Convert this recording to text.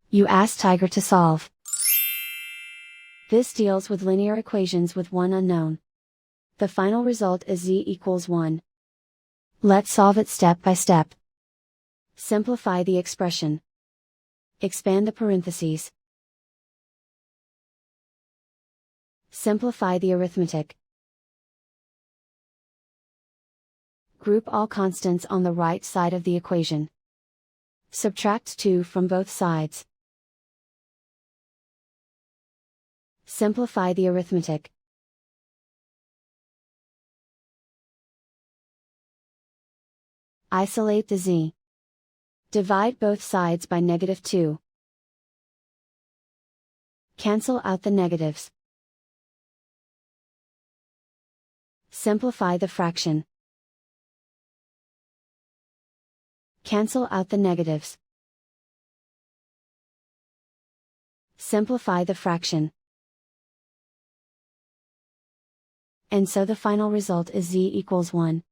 You ask Tiger to solve. This deals with linear equations with one unknown. The final result is z equals 1. Let's solve it step by step. Simplify the expression. Expand the parentheses. Simplify the arithmetic. Group all constants on the right side of the equation. Subtract 2 from both sides. Simplify the arithmetic. Isolate the z. Divide both sides by -2. Cancel out the negatives. Simplify the fraction. Cancel out the negatives. Simplify the fraction. And so the final result is z equals 1.